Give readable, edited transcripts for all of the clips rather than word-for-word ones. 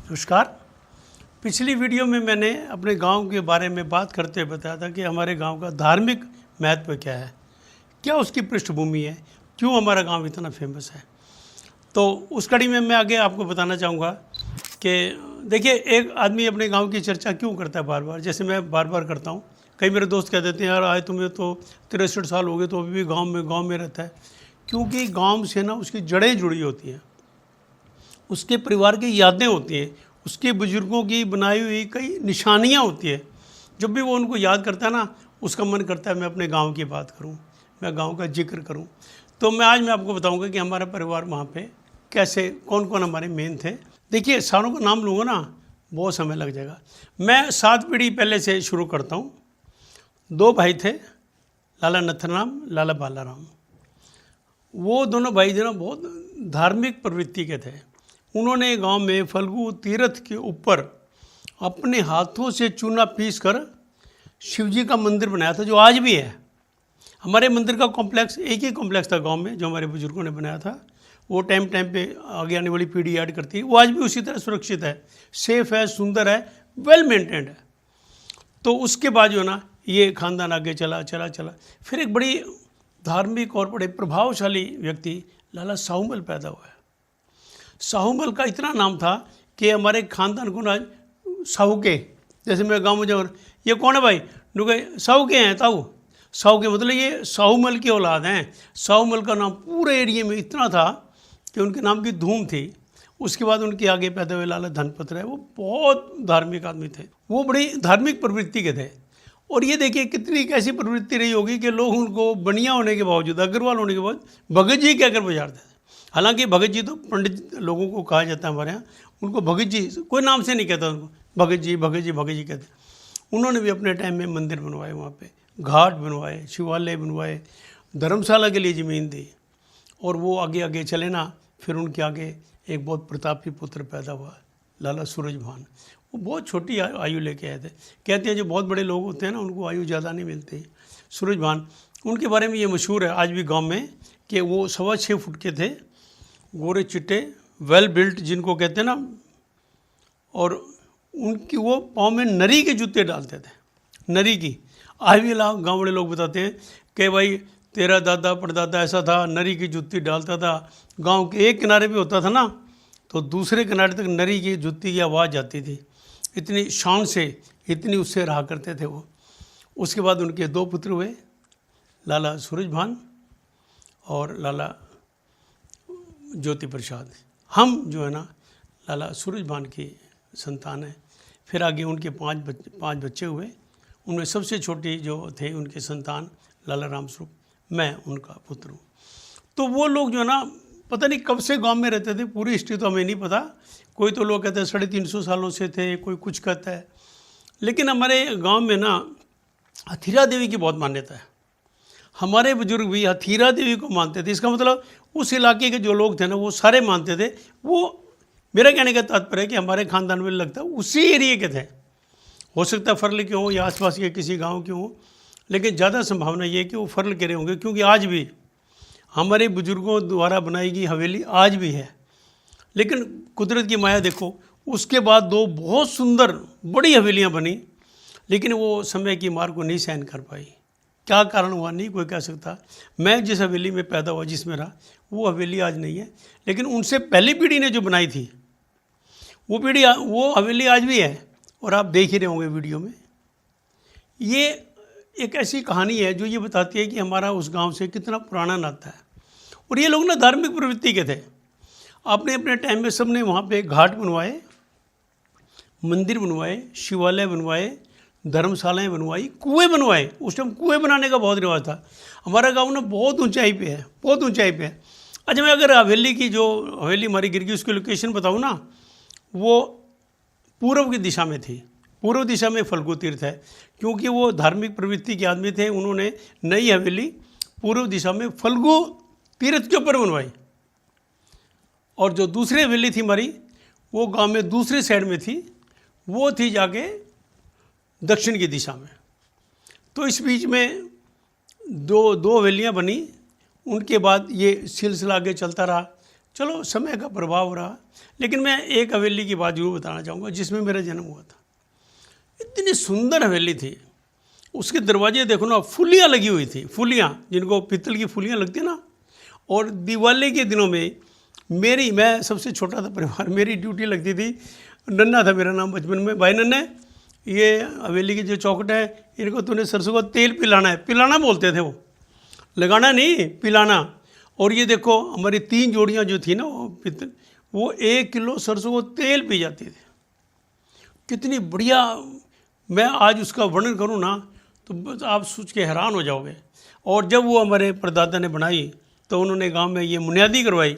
नमस्कार। पिछली वीडियो में मैंने अपने गांव के बारे में बात करते हुए बताया था कि हमारे गांव का धार्मिक महत्व क्या है, क्या उसकी पृष्ठभूमि है, क्यों हमारा गांव इतना फेमस है। तो उस कड़ी में मैं आगे आपको बताना चाहूँगा कि देखिए, एक आदमी अपने गांव की चर्चा क्यों करता है बार बार, जैसे मैं बार बार करता हूँ। कई मेरे दोस्त कह देते हैं, यार आए तुम्हें तो 63 साल हो गए तो अभी भी गाँव में रहता है। क्योंकि गाँव से ना उसकी जड़ें जुड़ी होती हैं, उसके परिवार की यादें होती हैं, उसके बुजुर्गों की बनाई हुई कई निशानियाँ होती है। जब भी वो उनको याद करता है ना, उसका मन करता है मैं अपने गांव की बात करूं, मैं गांव का जिक्र करूं। तो मैं आपको बताऊंगा कि हमारा परिवार वहाँ पे कैसे, कौन कौन हमारे मेन थे। देखिए, सारों का नाम लूँगा ना बहुत समय लग जाएगा। मैं 7 पीढ़ी पहले से शुरू करता हूँ। 2 भाई थे, लाला नथनराम, लाला बालाराम। वो दोनों भाई जो ना बहुत धार्मिक प्रवृत्ति के थे। उन्होंने गांव में फल्गु तीर्थ के ऊपर अपने हाथों से चूना पीस कर शिवजी का मंदिर बनाया था, जो आज भी है। हमारे मंदिर का कॉम्प्लेक्स एक ही कॉम्प्लेक्स था गांव में, जो हमारे बुजुर्गों ने बनाया था। वो टाइम पे आगे आने वाली पीढ़ी ऐड करती है। वो आज भी उसी तरह सुरक्षित है, सेफ है, सुंदर है, वेल मेंटेन्ड है। तो उसके बाद जो ना ये खानदान आगे चला। फिर एक बड़ी धार्मिक और बड़े प्रभावशाली व्यक्ति लाला साहूमल पैदा हुआ है। साहूमल का इतना नाम था कि हमारे खानदान को ना साहू के, जैसे मैं गांव में जाऊँ, ये कौन है भाई, नुके साहू के हैं, ताऊ साहू के, मतलब ये साहूमल की औलाद हैं। साहूमल का नाम पूरे एरिया में इतना था कि उनके नाम की धूम थी। उसके बाद उनके आगे पैदा हुए लाला धनपत राय, वो बहुत धार्मिक आदमी थे, वो बड़ी धार्मिक प्रवृत्ति के थे। और ये देखिए कितनी कैसी प्रवृत्ति रही होगी कि लोग उनको बनिया होने के बावजूद, अग्रवाल होने के बाद भगत जी कहकर बजारते थे। हालांकि भगत जी तो पंडित लोगों को कहा जाता है हमारे यहाँ, उनको भगत जी कोई नाम से नहीं कहता, उनको भगत जी कहते। उन्होंने भी अपने टाइम में मंदिर बनवाए, वहाँ पे घाट बनवाए, शिवालय बनवाए, धर्मशाला के लिए ज़मीन दी। और वो आगे आगे चले ना, फिर उनके आगे एक बहुत प्रतापी पुत्र पैदा हुआ, लाला सूरजभान। वो बहुत छोटी आयु लेके आए थे। कहते हैं जो बहुत बड़े लोग होते हैं ना, उनको आयु ज़्यादा नहीं मिलती। सूरजभान, उनके बारे में ये मशहूर है आज भी गांव में कि वो 6.25 फुट के थे, गोरे चिट्टे, वेल बिल्ट जिनको कहते हैं ना। और उनकी वो पाँव में नरी के जूते डालते थे, नरी की। आज भी गाँव वाले लोग बताते हैं कि भाई तेरा दादा परदादा ऐसा था, नरी की जूती डालता था। गांव के एक किनारे पे होता था ना, तो दूसरे किनारे तक नरी की जूती की आवाज़ जाती थी। इतनी शान से, इतनी उससे रहा करते थे वो। उसके बाद उनके 2 पुत्र हुए, लाला सूरजभान और लाला ज्योति प्रसाद। हम जो है ना लाला सूरजभान की संतान है। फिर आगे उनके 5 बच्चे हुए। उनमें सबसे छोटी जो थे उनके संतान लाला रामस्वरूप, मैं उनका पुत्र हूँ। तो वो लोग जो है ना पता नहीं कब से गांव में रहते थे, पूरी हिस्ट्री तो हमें नहीं पता। कोई तो लोग कहते हैं 350 सालों से थे, कोई कुछ कहता है। लेकिन हमारे गांव में ना हथीरा देवी की बहुत मान्यता है। हमारे बुजुर्ग भी हथीरा देवी को मानते थे। इसका मतलब उस इलाके के जो लोग थे ना, वो सारे मानते थे। वो, मेरा कहने का तात्पर्य है कि हमारे खानदान में लगता है उसी एरिया के थे। हो सकता है फर्ल के हों या आसपास के किसी गांव के हों, लेकिन ज़्यादा संभावना ये है कि वो फर्ल के रहे होंगे। क्योंकि आज भी हमारे बुजुर्गों द्वारा बनाई गई हवेली आज भी है। लेकिन कुदरत की माया देखो, उसके बाद 2 बहुत सुंदर बड़ी हवेलियाँ बनी, लेकिन वो समय की मार को नहीं सहन कर पाई। क्या कारण हुआ नहीं कोई कह सकता। मैं जिस हवेली में पैदा हुआ, जिसमें रहा, वो हवेली आज नहीं है। लेकिन उनसे पहली पीढ़ी ने जो बनाई थी वो हवेली आज भी है। और आप देख ही रहे होंगे वीडियो में। ये एक ऐसी कहानी है जो ये बताती है कि हमारा उस गांव से कितना पुराना नाता है। और ये लोग ना धार्मिक प्रवृत्ति के थे। आपने अपने टाइम में सबने वहाँ पे घाट बनवाए, मंदिर बनवाए, शिवालय बनवाए, धर्मशालाएँ बनवाई, कुएँ बनवाए। उस टाइम कुएँ बनाने का बहुत रिवाज था। हमारा गाँव ना बहुत ऊंचाई पे है, बहुत ऊंचाई पे है। अच्छा, मैं अगर हवेली की, जो हवेली हमारी गिर गई, उसकी लोकेशन बताऊँ ना, वो पूर्व की दिशा में थी। पूर्व दिशा में फल्गु तीर्थ है। क्योंकि वो धार्मिक प्रवृत्ति के आदमी थे, उन्होंने नई हवेली पूर्व दिशा में फल्गु तीर्थ के ऊपर बनवाई। और जो दूसरी हवेली थी हमारी, वो गांव में दूसरी साइड में थी, वो थी जाके दक्षिण की दिशा में। तो इस बीच में दो हवेलियाँ बनी। उनके बाद ये सिलसिला आगे चलता रहा, चलो समय का प्रभाव रहा। लेकिन मैं एक हवेली की बात जरूर बताना चाहूँगा जिसमें मेरा जन्म हुआ था। इतनी सुंदर हवेली थी, उसके दरवाजे देखो ना, फुलियाँ लगी हुई थी, फुलियाँ जिनको पीतल की फुलियाँ लगती है ना। और दिवाली के दिनों में मैं सबसे छोटा था परिवार, मेरी ड्यूटी लगती थी, नन्ना था मेरा नाम बचपन में, भाई नन्ने ये हवेली की जो चौखट है इनको तूने सरसों का तेल पिलाना है, पिलाना बोलते थे वो, लगाना नहीं, पिलाना। और ये देखो हमारी 3 जोड़ियाँ जो थी ना वो 1 किलो सरसों को तेल पी जाती थी। कितनी बढ़िया, मैं आज उसका वर्णन करूँ ना तो बस आप सोच के हैरान हो जाओगे। और जब वो हमारे परदादा ने बनाई तो उन्होंने गांव में ये बुनियादी करवाई,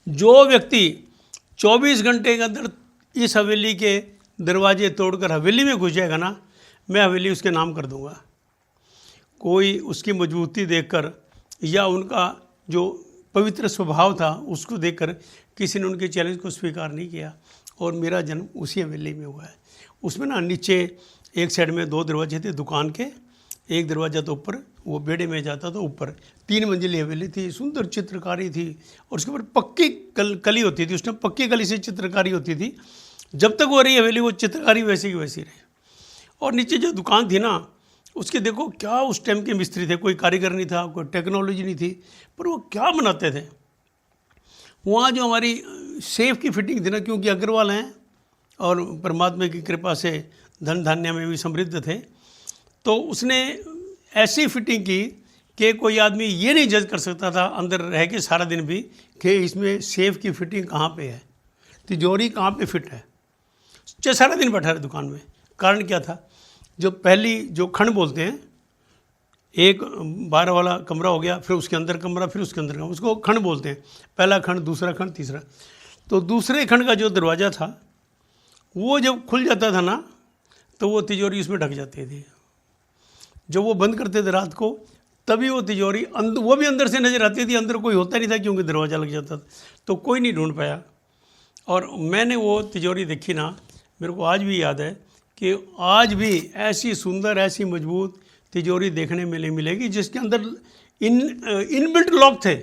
जो व्यक्ति 24 घंटे के अंदर इस हवेली के दरवाजे तोड़कर हवेली में घुस जाएगा ना, मैं हवेली उसके नाम कर दूंगा। कोई उसकी मजबूती देखकर या उनका जो पवित्र स्वभाव था उसको देखकर किसी ने उनके चैलेंज को स्वीकार नहीं किया। और मेरा जन्म उसी हवेली में हुआ है। उसमें ना नीचे एक साइड में 2 दरवाजे थे दुकान के, एक दरवाजा तो ऊपर वो बेड़े में जाता था ऊपर। 3 मंजिली हवेली थी, सुंदर चित्रकारी थी और उसके ऊपर पक्की कली होती थी, उसमें पक्की कली से चित्रकारी होती थी। जब तक वो रही हवेली वो चित्रकारी वैसी की वैसी रही। और नीचे जो दुकान थी ना उसके देखो क्या उस टाइम के मिस्त्री थे, कोई कारीगर नहीं था, कोई टेक्नोलॉजी नहीं थी, पर वो क्या बनाते थे। वहाँ जो हमारी सेफ की फिटिंग थी ना, क्योंकि अग्रवाल हैं और परमात्मा की कृपा से धन धान्य में भी समृद्ध थे, तो उसने ऐसी फिटिंग की कि कोई आदमी ये नहीं जज कर सकता था अंदर रह के सारा दिन भी कि इसमें सेफ की फिटिंग कहाँ पे है, तिजोरी कहाँ पे फिट है। चाहे सारा दिन बैठा रहे दुकान में। कारण क्या था, जो पहली जो खंड बोलते हैं, एक 12 वाला कमरा हो गया, फिर उसके अंदर कमरा, फिर उसके अंदर कमरा, उसको खंड बोलते हैं। पहला खंड, दूसरा खंड, तीसरा। तो दूसरे खंड का जो दरवाज़ा था वो जब खुल जाता था ना तो वो तिजोरी उसमें ढक जाती थी। जब वो बंद करते थे रात को तभी वो तिजोरी वो भी अंदर से नज़र आती थी, अंदर कोई होता नहीं था क्योंकि दरवाज़ा लग जाता था, तो कोई नहीं ढूंढ पाया। और मैंने वो तिजोरी देखी ना, मेरे को आज भी याद है कि आज भी ऐसी सुंदर ऐसी मजबूत तिजोरी देखने में नहीं मिलेगी जिसके अंदर इनबिल्ट लॉक थे।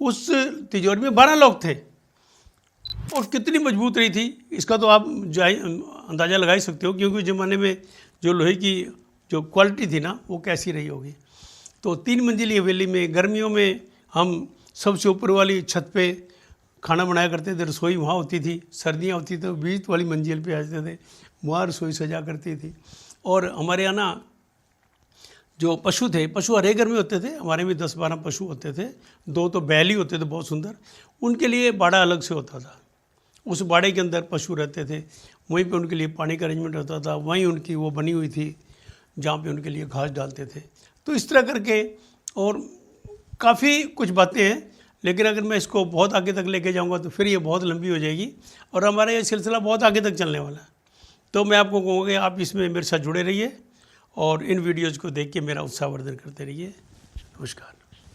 उस तिजोरी में 12 लॉक थे और कितनी मजबूत रही थी इसका तो आप अंदाज़ा लगा ही सकते हो, क्योंकि उस ज़माने में जो लोहे की जो क्वालिटी थी ना वो कैसी रही होगी। तो 3 मंजिली हवेली में गर्मियों में हम सबसे ऊपर वाली छत पे खाना बनाया करते थे, रसोई वहाँ होती थी। सर्दियाँ होती तो 20 वाली मंजिल पे आ जाते थे, वहाँ रसोई सजा करती थी। और हमारे यहाँ ना जो पशु थे, पशु हर एक घर में होते थे, हमारे भी 10-12 पशु होते थे, 2 तो बैल ही होते थे बहुत सुंदर, उनके लिए बाड़ा अलग से होता था। उस बाड़े के अंदर पशु रहते थे, वहीं पे उनके लिए पानी का अरेंजमेंट होता था, वहीं उनकी वो बनी हुई थी जहाँ पे उनके लिए घास डालते थे। तो इस तरह करके और काफ़ी कुछ बातें हैं, लेकिन अगर मैं इसको बहुत आगे तक लेके जाऊँगा तो फिर ये बहुत लंबी हो जाएगी और हमारा ये सिलसिला बहुत आगे तक चलने वाला है। तो मैं आपको कहूँगा कि आप इसमें मेरे साथ जुड़े रहिए और इन वीडियोज़ को देख के मेरा उत्साहवर्धन करते रहिए। नमस्कार।